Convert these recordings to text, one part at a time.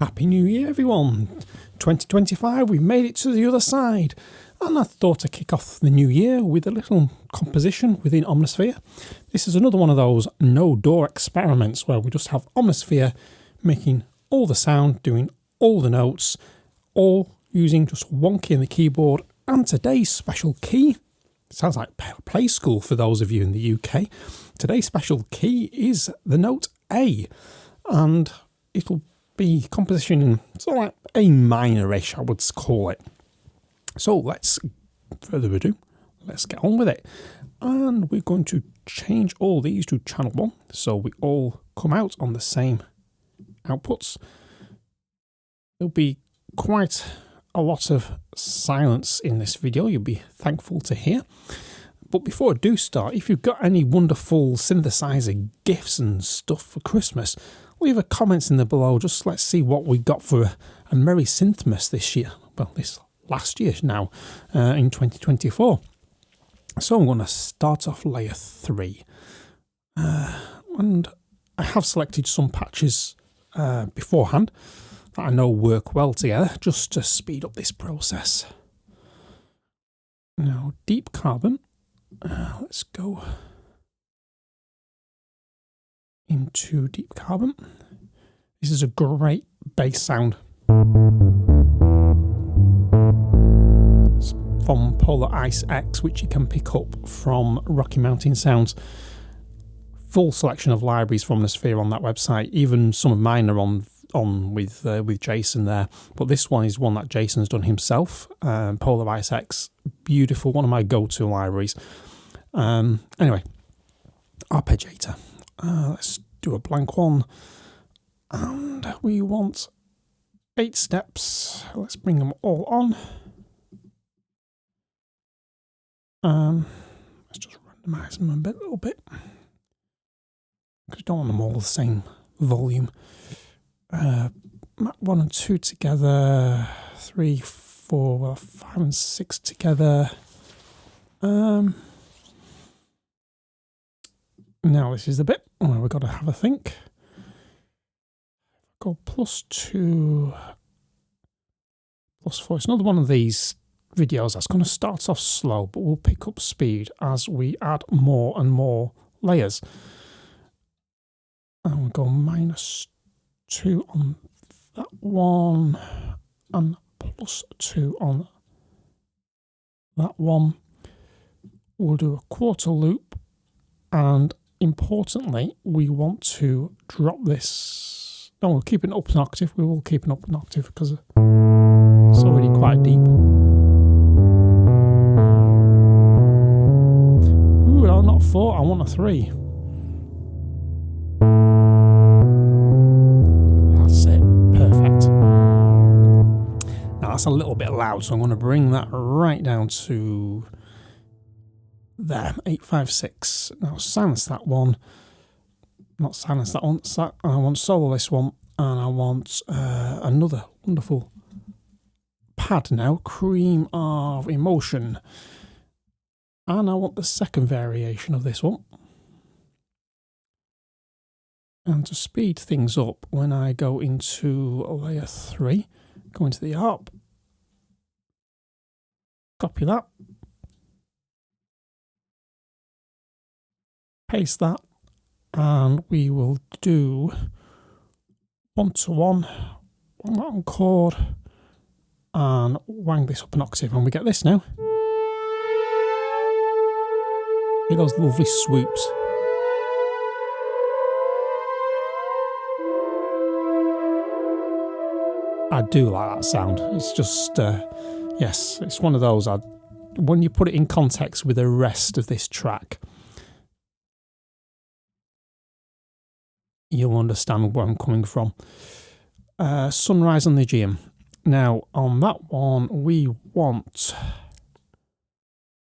Happy New Year, everyone! 2025, we've made it to the other side. And I thought to kick off the new year with a little composition within Omnisphere. This is another one of those no-door experiments where we just have Omnisphere making all the sound, doing all the notes, all using just one key in the keyboard. And today's special key, sounds like play school for those of you in the UK. Today's special key is the note A, and it'll be composition in sort of like A minor-ish, I would call it. So let's, further ado, let's get on with it. And we're going to change all these to channel 1, so we all come out on the same outputs. There'll be quite a lot of silence in this video, you'll be thankful to hear. But before I do start, if you've got any wonderful synthesizer gifts and stuff for Christmas, leave a comment in the below. Just let's see what we got for a Merry Synthmas this year. Well, this last year now, in 2024. So I'm going to start off layer 3. And I have selected some patches beforehand that I know work well together, just to speed up this process. Now, deep carbon. Let's go into deep carbon. This is a great bass sound. It's from Polar Ice X, which you can pick up from Rocky Mountain Sounds. Full selection of libraries from Omnisphere on that website. Even some of mine are on with Jason there, but this one is one that Jason's done himself. Polar Ice X, beautiful, one of my go-to libraries. Anyway, arpeggiator. Let's do a blank one, and we want 8 steps. Let's bring them all on. Let's just randomize them a little bit, because I don't want them all the same volume. Map 1 and 2 together, 3, 4, well, 5 and 6 together. Now this is the bit where we've got to have a think. Go +2, +4. It's another one of these videos that's going to start off slow, but we'll pick up speed as we add more and more layers. And we'll go -2 on that one, and +2 on that one. We'll do a quarter loop, and importantly, we want to drop this. No, we'll keep it up an octave. We will keep it up an octave because it's already quite deep. Ooh, no, not 4. I want a 3. That's it. Perfect. Now that's a little bit loud, so I'm going to bring that right down to there, 8, 5, 6. Now silence that one. Not silence that one. I want solo this one, and I want another wonderful pad now, Cream of Emotion. And I want the second variation of this one. And to speed things up, when I go into layer 3, go into the ARP, copy that, paste that, and we will do 1-to-1 on that chord, and wang this up an octave, and we get this now. Hear those lovely swoops. I do like that sound. It's just, yes, it's one of those, when you put it in context with the rest of this track, you'll understand where I'm coming from. Sunrise on the Aegean. Now, on that one, we want...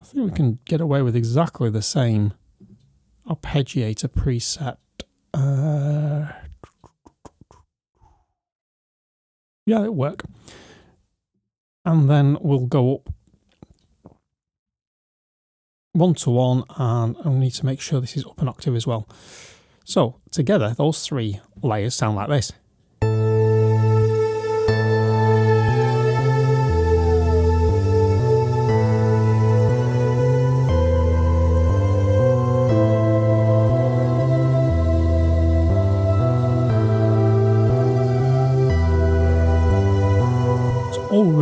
I think we can get away with exactly the same arpeggiator preset. Yeah, it'll work. And then we'll go up 1-to-1, and I need to make sure this is up an octave as well. So together, those 3 layers sound like this.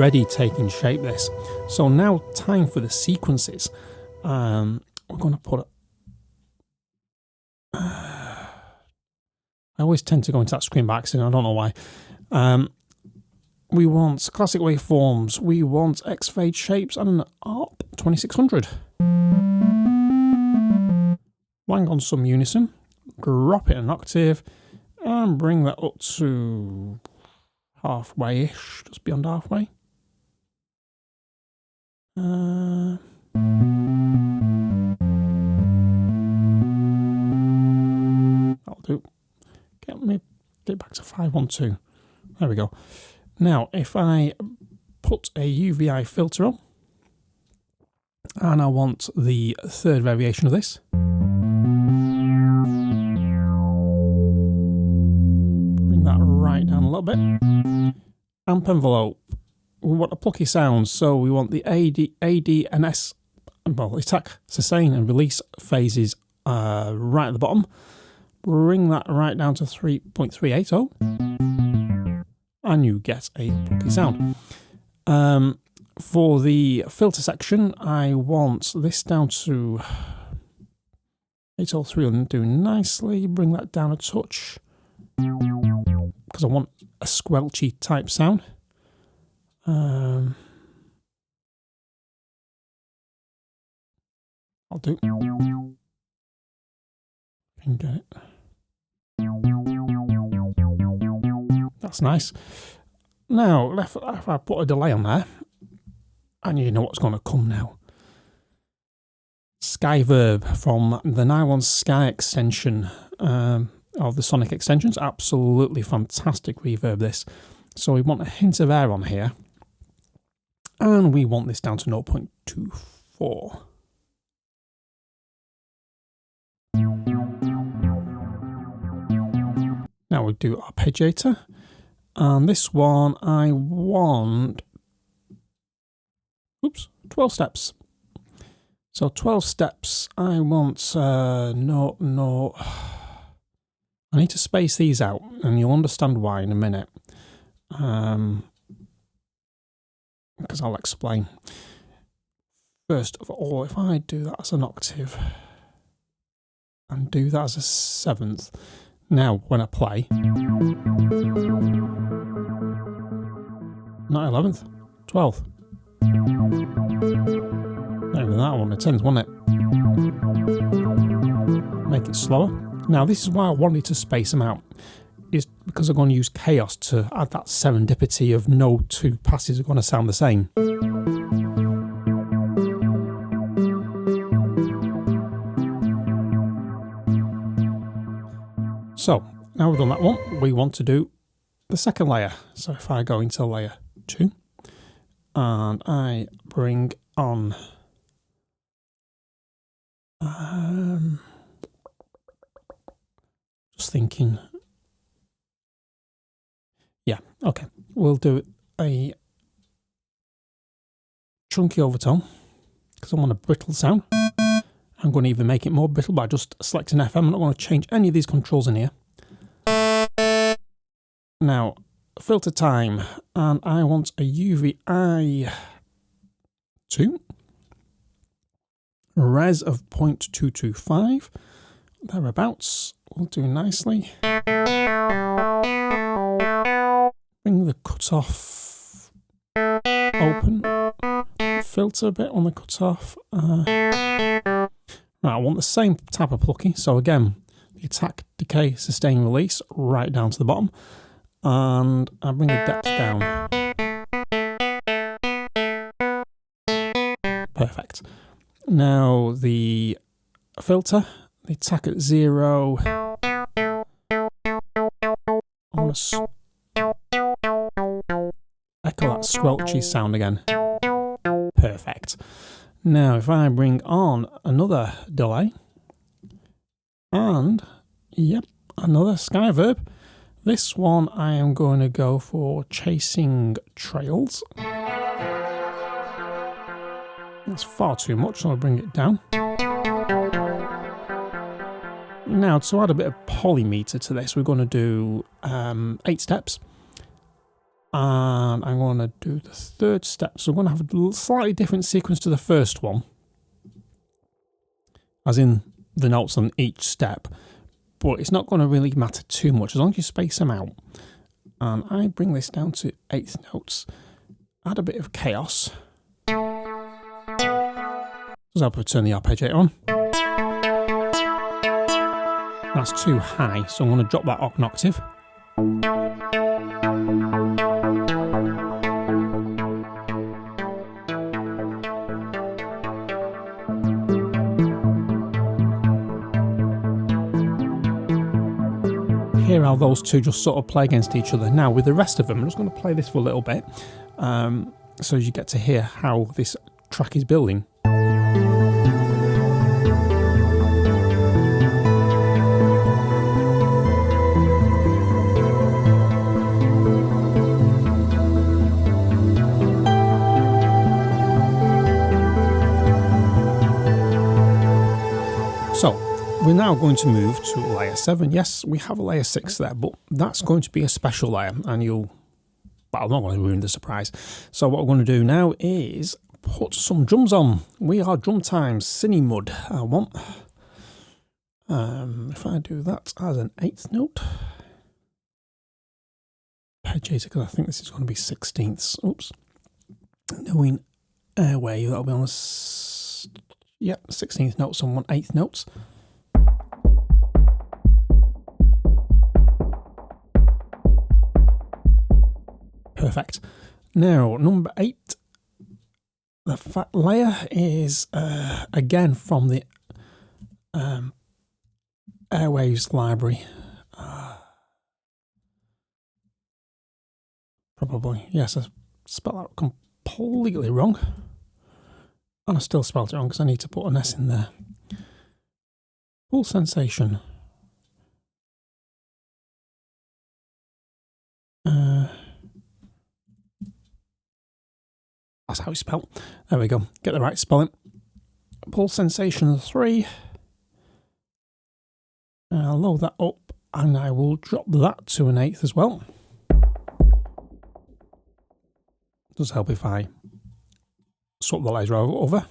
already taking shape, this. So now time for the sequences. We're going to put I always tend to go into that screen by accident, I don't know why. We want classic waveforms, we want X-fade shapes and an ARP 2600. Wang on some unison, drop it an octave, and bring that up to halfway-ish, just beyond halfway. That'll do. Get back to 512. There we go. Now, if I put a UVI filter on, and I want the third variation of this, bring that right down a little bit. Amp envelope. We want a plucky sound, so we want the AD and S, well, attack, sustain, and release phases right at the bottom. Bring that right down to 3.380, and you get a plucky sound. For the filter section, I want this down to 803 and do nicely. Bring that down a touch because I want a squelchy type sound. I'll do. Can get it. That's nice. Now, if I put a delay on there, and you know what's going to come now. Skyverb from the Nylon Sky extension of the Sonic extensions. Absolutely fantastic reverb, this. So we want a hint of air on here. And we want this down to 0.24. Now we do arpeggiator. And this one I want 12 steps. So 12 steps, I want, I need to space these out, and you'll understand why in a minute. Because I'll explain. First of all, if I do that as an octave, and do that as a seventh, now when I play, not 11th, 12th. Not even that one, a 10th, wasn't it? Make it slower. Now this is why I wanted to space them out, is because I'm going to use chaos to add that serendipity of no two passes are going to sound the same. So now we've done that one, we want to do the second layer. So if I go into layer 2 and I bring on just thinking, yeah, okay, we'll do a chunky overtone because I want a brittle sound. I'm going to even make it more brittle by just selecting FM. I'm not going to change any of these controls in here. Now, filter time, and I want a UVI 2, res of 0.225, thereabouts, will do nicely. Bring the cutoff open, filter a bit on the cutoff. Right, I want the same type of plucky, so again, the attack, decay, sustain, release, right down to the bottom. And I bring the depth down. Perfect. Now the filter, the attack at 0. I want to echo that squelchy sound again. Perfect. Now if I bring on another delay, and yep, another Skyverb. This one I am going to go for chasing trails. That's far too much, so I'll bring it down. Now to add a bit of polymeter to this, we're going to do 8 steps. And I'm going to do the third step. So I'm going to have a slightly different sequence to the first one, as in the notes on each step, but it's not going to really matter too much as long as you space them out. And I bring this down to 8th notes, add a bit of chaos. So I'll turn the arpeggiator on. That's too high, so I'm going to drop that an octave. Hear how those two just sort of play against each other. Now with the rest of them, I'm just going to play this for a little bit, so you get to hear how this track is building. So we're now going to move to layer 7. Yes, we have a layer 6 there, but that's going to be a special layer, and I'm not going to ruin the surprise. So what we're going to do now is put some drums on. We are drum time, Cine Mud. I want, if I do that as an 8th note, arpeggiator, because I think this is going to be 16ths. Oops. Knowing airway, that'll be on the 16th notes on 1/8 notes. Perfect. Now, number 8, the fat layer is again from the Airwaves library. Probably, yes, I spelled that completely wrong. And I still spelled it wrong because I need to put an S in there. Full sensation. That's how it's spelled. There we go. Get the right spelling. Pulse sensation 3. I'll load that up and I will drop that to an 8th as well. Does help if I swap the laser over.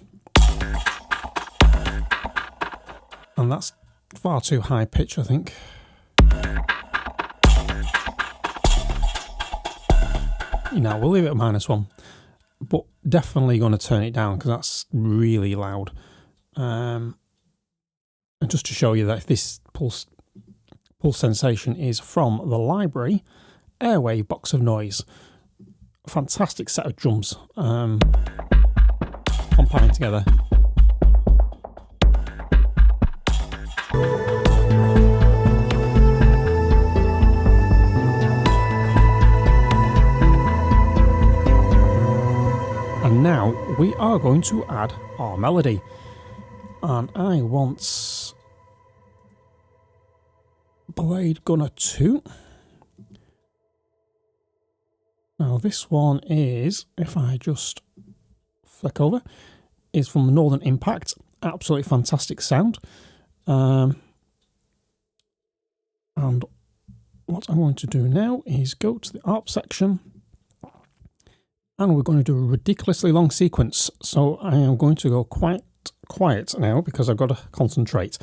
And that's far too high pitch, I think. You know, we'll leave it at -1. But definitely going to turn it down because that's really loud. And just to show you that this pulse sensation is from the library Airwave Box of Noise. Fantastic set of drums compiling together. And now we are going to add our melody, and I want Blade Gunner 2. Now this one is, if I just flick over, is from Northern Impact. Absolutely fantastic sound. And what I'm going to do now is go to the ARP section, and we're going to do a ridiculously long sequence. So I am going to go quite quiet now because I've got to concentrate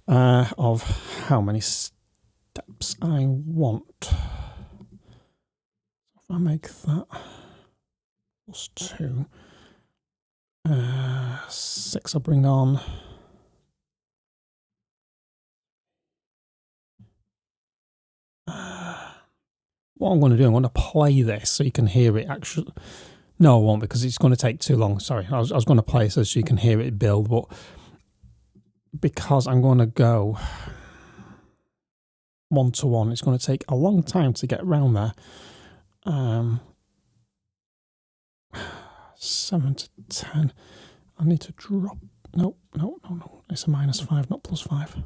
of how many steps I want. If I make that +2, 6 I'll bring on. What I'm going to do, I'm going to play this so you can hear it actually. No, I won't, because it's going to take too long. Sorry, I was going to play it so you can hear it build, but because I'm going to go 1-to-1, it's going to take a long time to get around there. 7 to 10. I need to drop. No. It's a -5, not +5.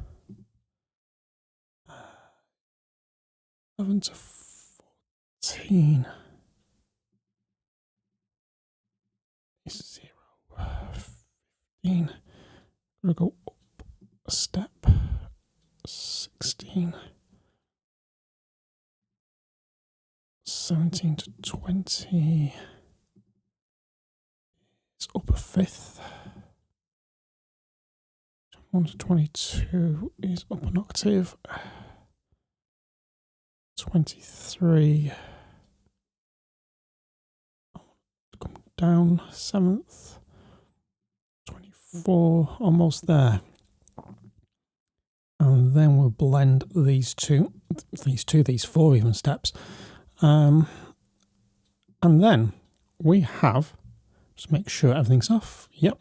11 to 14 is 0. 15. We'll go up a step. 16. 17 to 20 is up a fifth. 1 to 22 is up an octave. 23 come down seventh. 24 almost there. And then we'll blend these four even steps. And then we have, just make sure everything's off. Yep.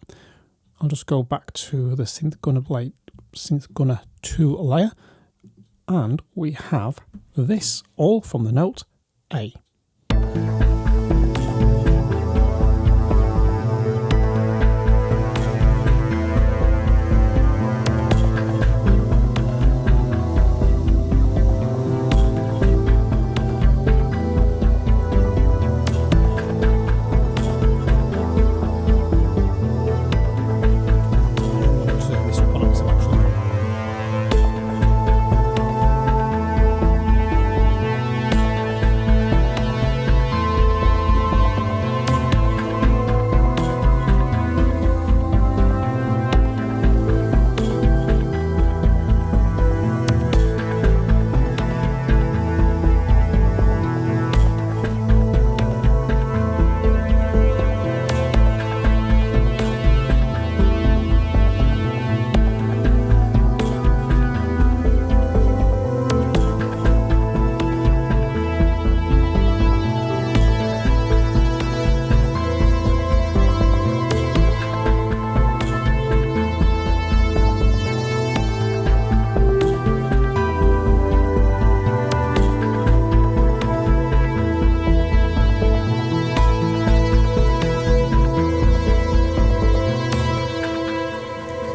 I'll just go back to the Synth Gunner 2 layer. And we have this all from the note A.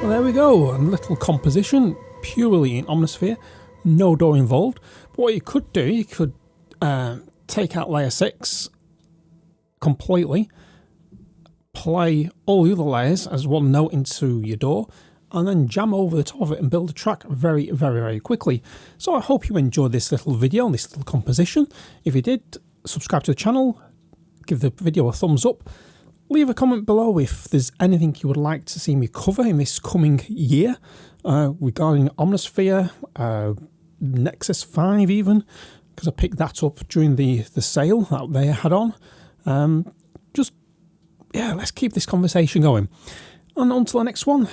There we go, a little composition purely in Omnisphere, no DAW involved. But what you could do, you could take out layer 6 completely, play all the other layers as one note into your DAW, and then jam over the top of it and build a track very, very, very quickly. So I hope you enjoyed this little video, this little composition. If you did, subscribe to the channel, give the video a thumbs up. Leave a comment below if there's anything you would like to see me cover in this coming year regarding Omnisphere, Nexus 5 even, because I picked that up during the sale that they had on. Yeah, let's keep this conversation going. And until the next one,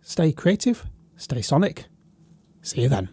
stay creative, stay sonic. See you then.